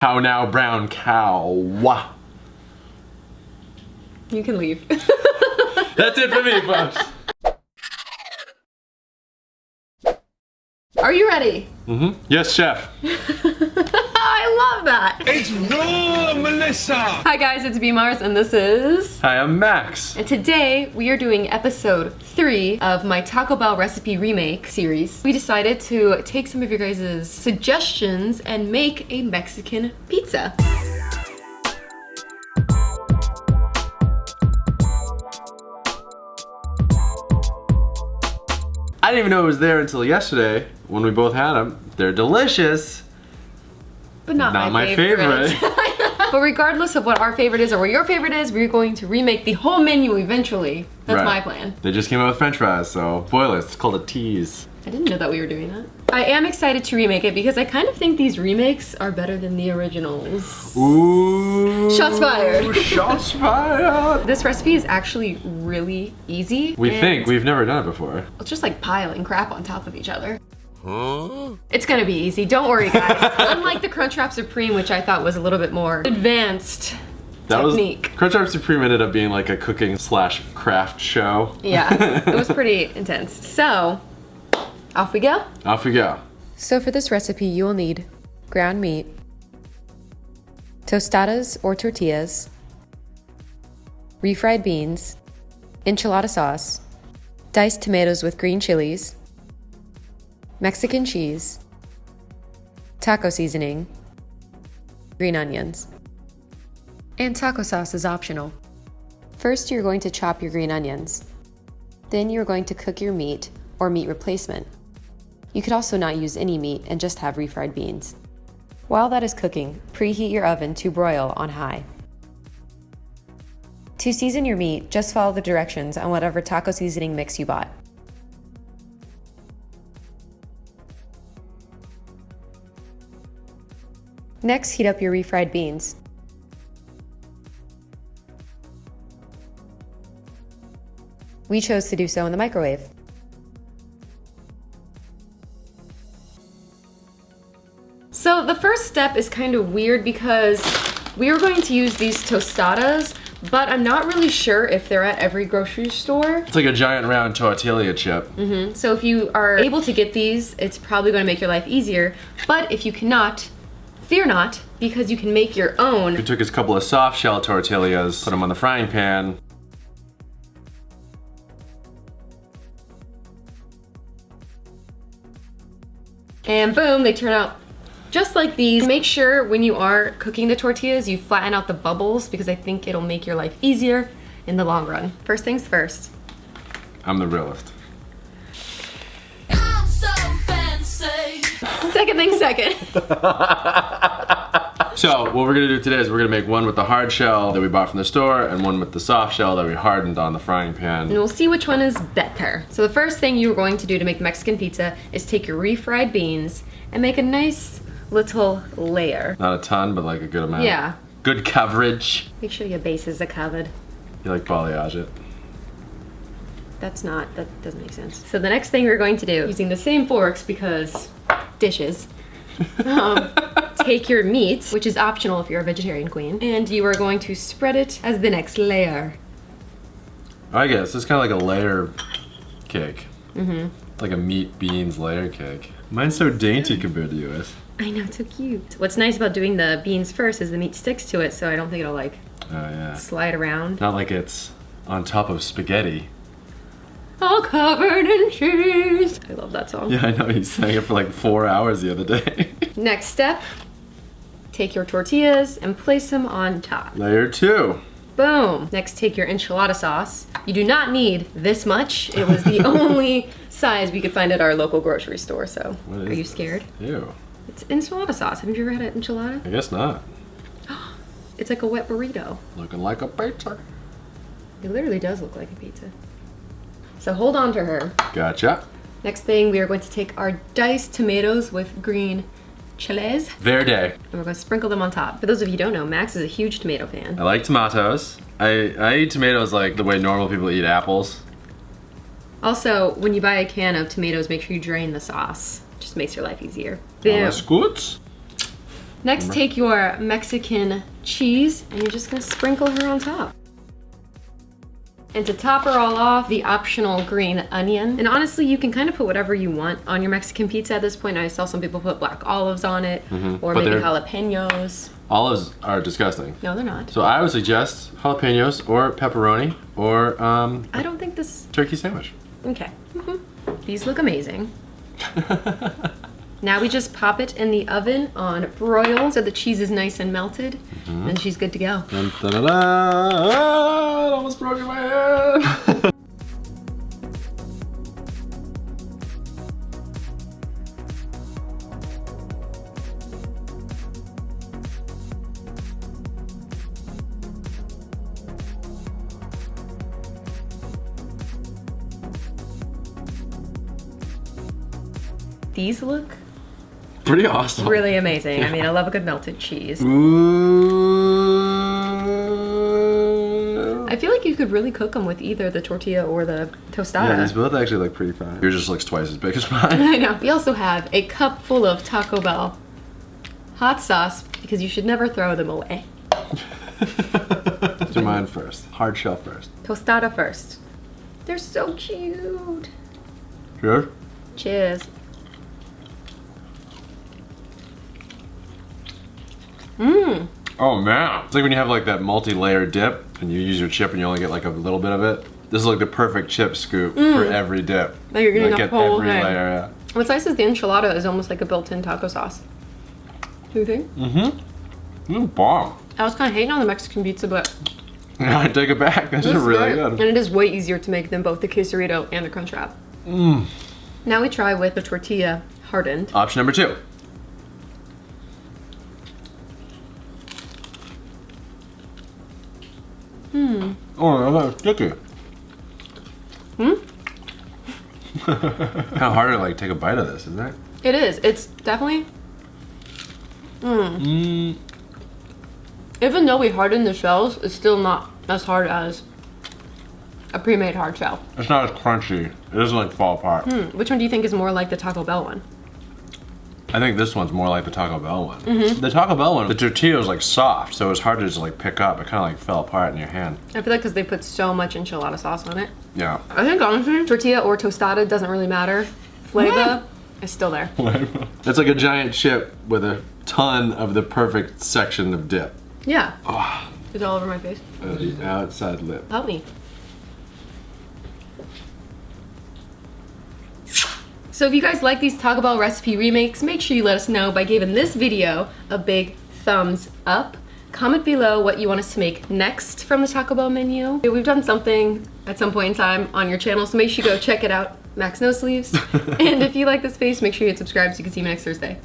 How now, brown cow? You can leave. That's it for me, folks. Are you ready? Mm-hmm. Yes, chef. I love that. It's raw, Melissa. Hi guys, it's BMARSZ and this is... Hi, I'm Max. And today we are doing episode 3 of my Taco Bell recipe remake series. We decided to take some of your guys' suggestions and make a Mexican pizza. I didn't even know it was there until yesterday when we both had them. They're delicious. But not my favorite. But regardless of what our favorite is or what your favorite is, we're going to remake the whole menu eventually. That's my plan. They just came out with french fries, so spoilers, it's called a tease. I didn't know that we were doing that. I am excited to remake it because I kind of think these remakes are better than the originals. Ooh. Shots fired. Shots fired. This recipe is actually really easy. We think, we've never done it before. It's just like piling crap on top of each other. Huh? It's gonna be easy, don't worry guys. Unlike the Crunchwrap Supreme, which I thought was a little bit more advanced technique. Crunchwrap Supreme ended up being like a cooking / craft show. Yeah, it was pretty intense. So, off we go? Off we go. So for this recipe, you will need ground meat, tostadas or tortillas, refried beans, enchilada sauce, diced tomatoes with green chilies, Mexican cheese, taco seasoning, green onions. And taco sauce is optional. First, you're going to chop your green onions. Then you're going to cook your meat or meat replacement. You could also not use any meat and just have refried beans. While that is cooking, preheat your oven to broil on high. To season your meat, just follow the directions on whatever taco seasoning mix you bought. Next, heat up your refried beans. We chose to do so in the microwave. So the first step is kind of weird because we are going to use these tostadas, but I'm not really sure if they're at every grocery store. It's like a giant round tortilla chip. So if you are able to get these, it's probably going to make your life easier. But if you cannot, fear not, because you can make your own. We took a couple of soft shell tortillas, put them on the frying pan. And boom, they turn out just like these. Make sure when you are cooking the tortillas, you flatten out the bubbles because I think it'll make your life easier in the long run. First things first. I'm the realist. I'm so fancy. Second thing second. So what we're gonna do today is we're gonna make one with the hard shell that we bought from the store and one with the soft shell that we hardened on the frying pan. And we'll see which one is better. So the first thing you're going to do to make the Mexican pizza is take your refried beans and make a nice little layer. Not a ton, but like a good amount. Yeah. Good coverage. Make sure your bases are covered. You like balayage it. That doesn't make sense. So the next thing we're going to do, using the same forks because dishes, take your meat, which is optional if you're a vegetarian queen, and you are going to spread it as the next layer. I guess it's kind of like a layer cake. Like a meat beans layer cake. Mine's so dainty compared to yours. I know, it's so cute. What's nice about doing the beans first is the meat sticks to it, so I don't think it'll like slide around. Not like it's on top of spaghetti. All covered in cheese. I love that song. Yeah, I know, you sang it for like 4 hours the other day. Next step, take your tortillas and place them on top. Layer 2. Boom. Next, take your enchilada sauce. You do not need this much. It was the only size we could find at our local grocery store, so are you scared? Ew. It's enchilada sauce. Have you ever had an enchilada? I guess not. It's like a wet burrito. Looking like a pizza. It literally does look like a pizza. So hold on to her. Gotcha. Next thing, we are going to take our diced tomatoes with green chilies. Verde. And we're going to sprinkle them on top. For those of you who don't know, Max is a huge tomato fan. I like tomatoes. I eat tomatoes like the way normal people eat apples. Also, when you buy a can of tomatoes, make sure you drain the sauce. Just makes your life easier. Boom. Alles gut. Next, take your Mexican cheese and you're just gonna sprinkle her on top. And to top her all off, the optional green onion. And honestly, you can kind of put whatever you want on your Mexican pizza at this point. I saw some people put black olives on it, or But maybe they're- jalapenos. Olives are disgusting. No, they're not. So I would suggest jalapenos or pepperoni or I don't think this... turkey sandwich. Okay. These look amazing. Now we just pop it in the oven on broil so the cheese is nice and melted. And she's good to go. Dun, dun, dun, dun. Ah, it almost broke in my hand. These look Pretty awesome. really amazing. I mean, I love a good melted cheese. Ooh. I feel like you could really cook them with either the tortilla or the tostada. Yeah, these both actually look pretty fine. Yours just looks twice as big as mine. I know. We also have a cup full of Taco Bell hot sauce because you should never throw them away. Do mine first. Hard shell first. Tostada first. They're so cute. Sure? Cheers. Oh man. It's like when you have like that multi-layer dip and you use your chip and you only get like a little bit of it. This is like the perfect chip scoop for every dip. Like you're getting Like, a get whole every thing. layer, yeah. What's nice is the enchilada is almost like a built-in taco sauce. Do you think? This is bomb. I was kind of hating on the Mexican pizza, but Yeah, I take it back. This is it's really great. good. And it is way easier to make than both the quesarito and the crunch wrap. Now we try with the tortilla hardened. Option number 2. Oh, that's sticky. Kind of hard to like take a bite of this, isn't it? It is. It's definitely. Even though we hardened the shells, it's still not as hard as a pre-made hard shell. It's not as crunchy. It doesn't like fall apart. Which one do you think is more like the Taco Bell one? I think this one's more like the Taco Bell one. The Taco Bell one, the tortilla was like soft, so it was hard to just like pick up. It kind of like fell apart in your hand. I feel like because they put so much enchilada sauce on it. Yeah. I think honestly, tortilla or tostada doesn't really matter. Flavor is still there. It's like a giant chip with a ton of the perfect section of dip. Yeah. It's all over my face. The outside lip. Help me. So if you guys like these Taco Bell recipe remakes, make sure you let us know by giving this video a big thumbs up. Comment below what you want us to make next from the Taco Bell menu. We've done something at some point in time on your channel, so make sure you go check it out. Max No Sleeves. And if you like this face, make sure you hit subscribe so you can see me next Thursday.